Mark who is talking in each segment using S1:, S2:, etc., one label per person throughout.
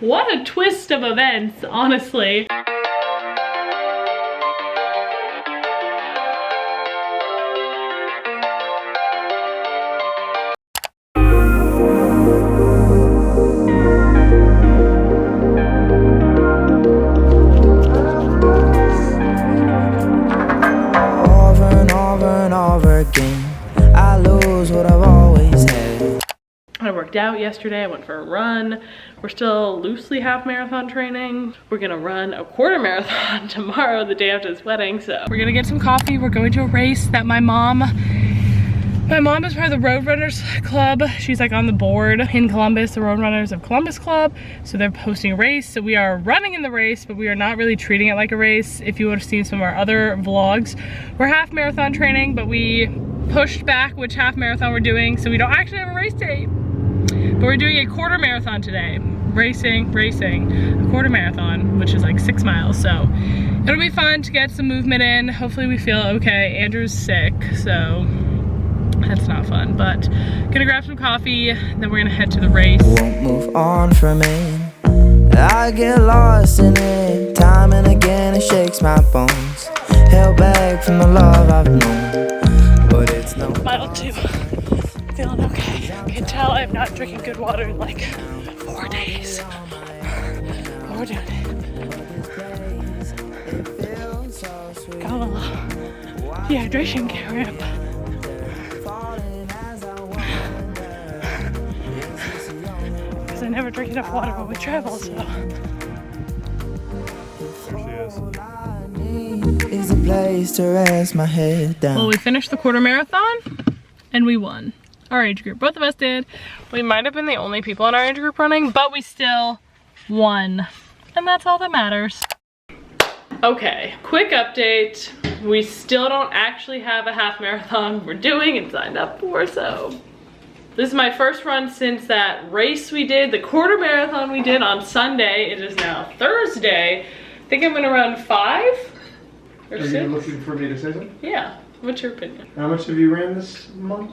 S1: What a twist of events, honestly. I worked out yesterday, I went for a run. We're still loosely half marathon training. We're gonna run a quarter marathon tomorrow, the day after this wedding, so. We're gonna get some coffee. We're going to a race that my mom is part of the Road Runners Club. She's like on the board in Columbus, the Road Runners of Columbus Club. So they're hosting a race. So we are running in the race, but we are not really treating it like a race. If you would have seen some of our other vlogs, we're half marathon training, but we pushed back which half marathon we're doing. So we don't actually have a race date. But we're doing a quarter marathon today. Racing, a quarter marathon, which is like 6 miles. So it'll be fun to get some movement in. Hopefully we feel okay. Andrew's sick, so that's not fun. But gonna grab some coffee, then we're gonna head to the race.
S2: Won't move on from it. I get lost in it. Time and again it shakes my bones. Held back from the love I've known. But it's no
S1: Mile 2. Feeling okay. You can tell I'm not drinking good water in like 4 days. But we're doing it. Got a little dehydration cramp. Because I never drink enough water when we travel, so.
S2: is a place to rest my head down.
S1: Well, we finished the quarter marathon and we won. Our age group, both of us did. We might have been the only people in our age group running, but we still won. And that's all that matters. Okay, quick update. We still don't actually have a half marathon we're doing and signed up for, so. This is my first run since that race we did, the quarter marathon we did on Sunday. It is now Thursday. I think I'm gonna run 5 or 6.
S3: Are you looking for me to say something?
S1: Yeah, what's your opinion?
S3: How much have you ran this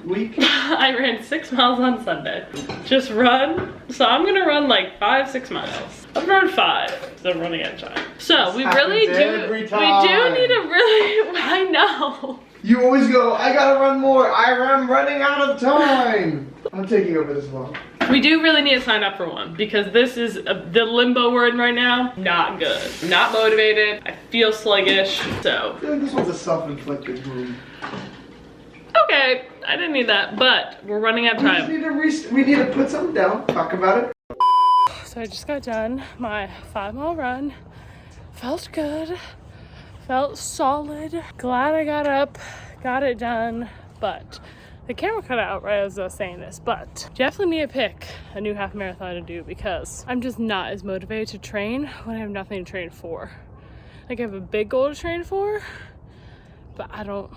S3: week?
S1: I ran 6 miles on Sunday. Just run. So I'm gonna run like 5-6 miles. I've run 5, so I'm running out of time. So we really do need a really, I know.
S3: You always go, I gotta run more. I'm running out of time. I'm taking over this vlog.
S1: We do really need to sign up for one because this is the limbo we're in right now. Not good. Not motivated. I feel sluggish. So.
S3: I feel like this one's a self-inflicted wound.
S1: Okay, I didn't need that, but we're running out of time.
S3: We need to put something down, talk about it.
S1: So I just got done my 5-mile run. Felt good. Felt solid. Glad I got up, got it done, but the camera cut out right as I was saying this, but definitely need to pick a new half marathon to do because I'm just not as motivated to train when I have nothing to train for. Like I have a big goal to train for, but we don't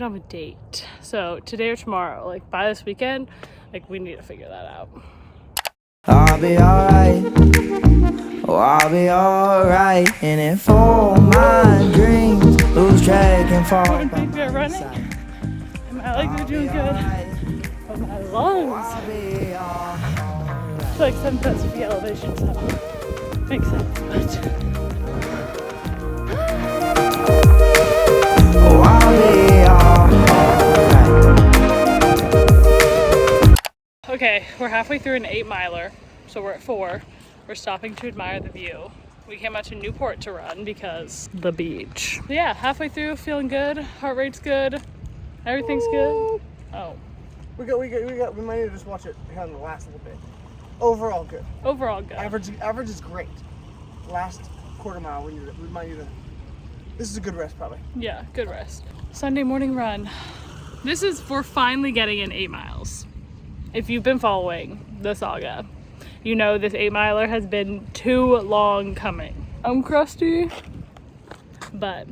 S1: have a date. So today or tomorrow, like by this weekend, like we need to figure that out.
S2: I'll be alright. Oh, I'll be alright. And if all my dreams lose track and fall
S1: When people are running, and my legs are doing good, but my lungs, it's like sometimes with the elevation, so makes sense, but.
S2: oh, I'll be alright.
S1: Okay, we're halfway through an 8 miler, so we're at 4. We're stopping to admire the view. We came out to Newport to run because the beach. But yeah, halfway through, feeling good. Heart rate's good. Everything's good. Oh.
S4: We might need to just watch it on the last little bit. Overall good.
S1: Overall good.
S4: Average is great. Last quarter mile, we might need to. This is a good rest probably.
S1: Yeah, good rest. Sunday morning run. We're finally getting in 8 miles. If you've been following the saga, you know this 8 miler has been too long coming. I'm crusty, but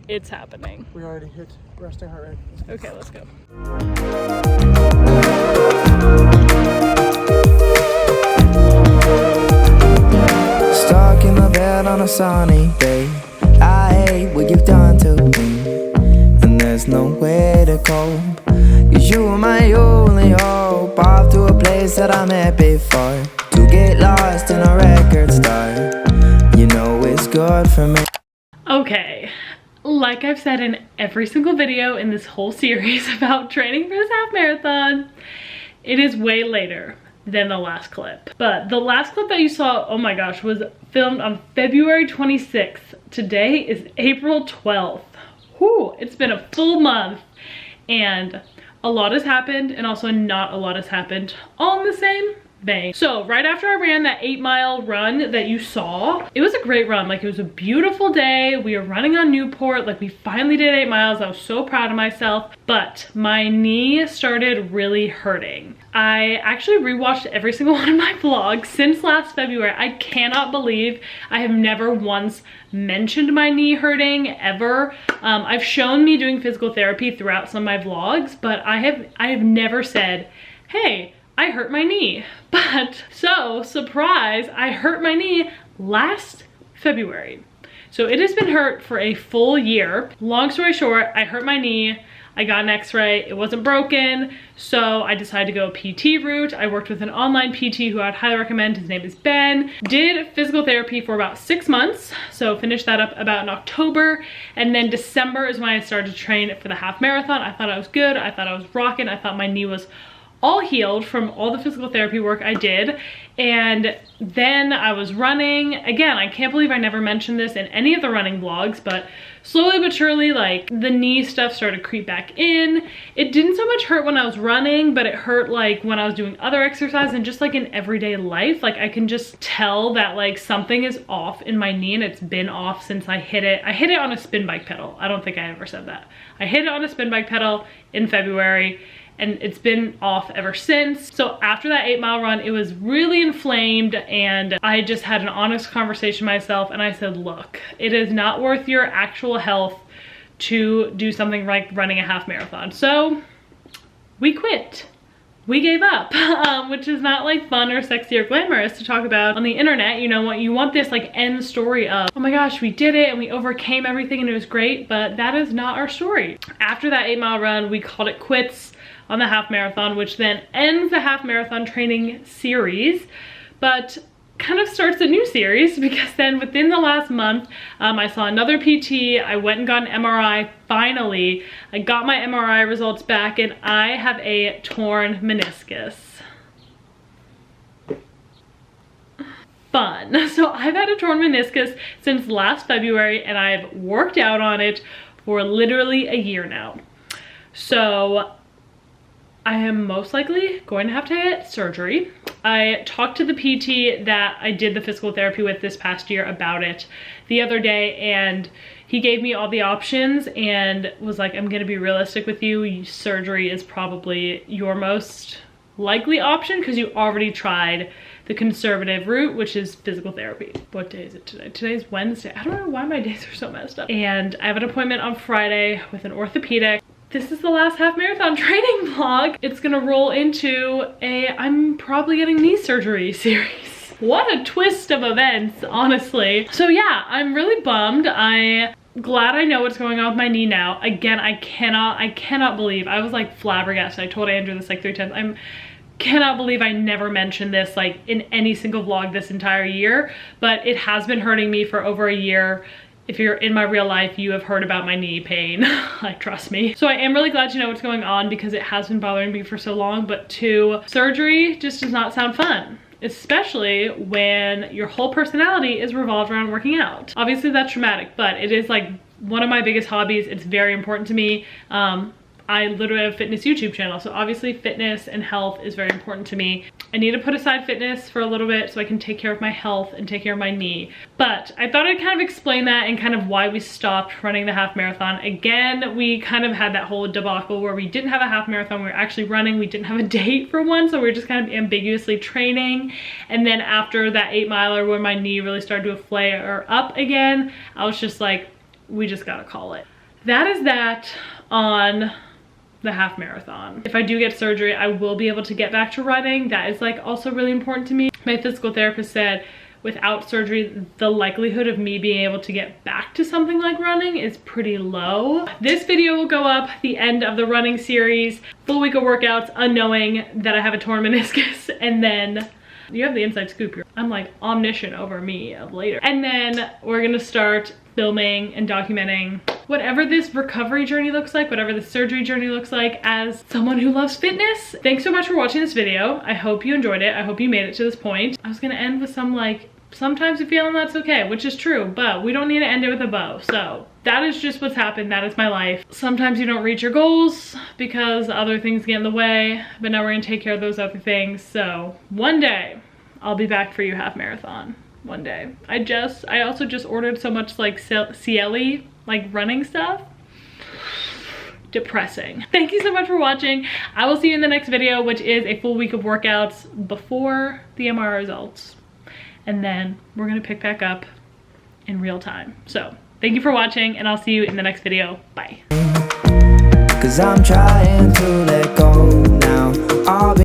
S1: it's happening.
S4: We already hit resting heart rate.
S1: Okay, let's go.
S2: Stuck in the bed on a sunny day. I hate what you've done to me, and there's no way to cope. 'Cause you were my only hope. Off to a place that I met before. To get lost in a record store. You know it's good for me.
S1: Okay, like I've said in every single video in this whole series about training for this half marathon, it is way later than the last clip. But the last clip that you saw, oh my gosh, was filmed on February 26th. Today is April 12th. Whew, it's been a full month and a lot has happened, and also not a lot has happened all in the same vein. So right after I ran that 8-mile run that you saw, it was a great run. Like, it was a beautiful day. We were running on Newport. Like, we finally did 8 miles. I was so proud of myself, but my knee started really hurting. I actually rewatched every single one of my vlogs since last February. I cannot believe I have never once mentioned my knee hurting ever. I've shown me doing physical therapy throughout some of my vlogs, but I have never said, hey, I hurt my knee. But so, surprise, I hurt my knee last February. So it has been hurt for a full year. Long story short, I hurt my knee. I got an x-ray, it wasn't broken, so I decided to go PT route. I worked with an online PT who I'd highly recommend. His name is Ben. Did physical therapy for about 6 months, so finished that up about in October, and then December is when I started to train for the half marathon. I thought I was good, I thought I was rocking, I thought my knee was all healed from all the physical therapy work I did. And then I was running. Again, I can't believe I never mentioned this in any of the running vlogs, but slowly but surely, like, the knee stuff started to creep back in. It didn't so much hurt when I was running, but it hurt like when I was doing other exercise and just like in everyday life. Like, I can just tell that like something is off in my knee, and it's been off since I hit it. I hit it on a spin bike pedal. I don't think I ever said that. I hit it on a spin bike pedal in February, and it's been off ever since. So after that 8-mile run, it was really inflamed, and I just had an honest conversation with myself, and I said, look, it is not worth your actual health to do something like running a half marathon. So we quit. We gave up, which is not like fun or sexy or glamorous to talk about on the internet. You know what, you want this like end story of, oh my gosh, we did it and we overcame everything and it was great, but that is not our story. After that 8-mile run, we called it quits on the half marathon, which then ends the half marathon training series, but kind of starts a new series, because then within the last month, I saw another PT. I went and got an MRI. Finally, I got my MRI results back, and I have a torn meniscus. Fun. So I've had a torn meniscus since last February, and I've worked out on it for literally a year now. So I am most likely going to have to get surgery. I talked to the PT that I did the physical therapy with this past year about it the other day, and he gave me all the options and was like, I'm gonna be realistic with you. Surgery is probably your most likely option because you already tried the conservative route, which is physical therapy. What day is it today? Today's Wednesday. I don't know why my days are so messed up. And I have an appointment on Friday with an orthopedic. This is the last half marathon training vlog. It's gonna roll into a I'm probably getting knee surgery series. What a twist of events, honestly. So yeah, I'm really bummed. I'm glad I know what's going on with my knee now. Again, I cannot believe, I was like flabbergasted. I told Andrew this like 3 times. I cannot believe I never mentioned this like in any single vlog this entire year, but it has been hurting me for over a year. If you're in my real life, you have heard about my knee pain, like, trust me. So I am really glad to know what's going on, because it has been bothering me for so long. But 2, surgery just does not sound fun, especially when your whole personality is revolved around working out. Obviously that's traumatic, but it is like one of my biggest hobbies. It's very important to me. I literally have a fitness YouTube channel, so obviously fitness and health is very important to me. I need to put aside fitness for a little bit so I can take care of my health and take care of my knee. But I thought I'd kind of explain that and kind of why we stopped running the half marathon. Again, we kind of had that whole debacle where we didn't have a half marathon, we were actually running, we didn't have a date for one, so we were just kind of ambiguously training. And then after that 8-miler where my knee really started to flare up again, I was just like, we just gotta call it. That is that on the half marathon. If I do get surgery, I will be able to get back to running. That is like also really important to me. My physical therapist said without surgery, the likelihood of me being able to get back to something like running is pretty low. This video will go up the end of the running series, full week of workouts, unknowing that I have a torn meniscus, and then You have the inside scoop. I'm like omniscient over me later. And then we're gonna start filming and documenting whatever this recovery journey looks like, whatever the surgery journey looks like as someone who loves fitness. Thanks so much for watching this video. I hope you enjoyed it. I hope you made it to this point. I was gonna end with some like, sometimes you feel and that's okay, which is true, but we don't need to end it with a bow. So that is just what's happened. That is my life. Sometimes you don't reach your goals because other things get in the way, but now we're gonna take care of those other things. So one day I'll be back for you half marathon. One day. I also just ordered so much like CLE, like running stuff. Depressing. Thank you so much for watching. I will see you in the next video, which is a full week of workouts before the MRI results. And then we're gonna pick back up in real time. So thank you for watching, and I'll see you in the next video. Bye.
S2: 'Cause I'm trying to let go now. I'll be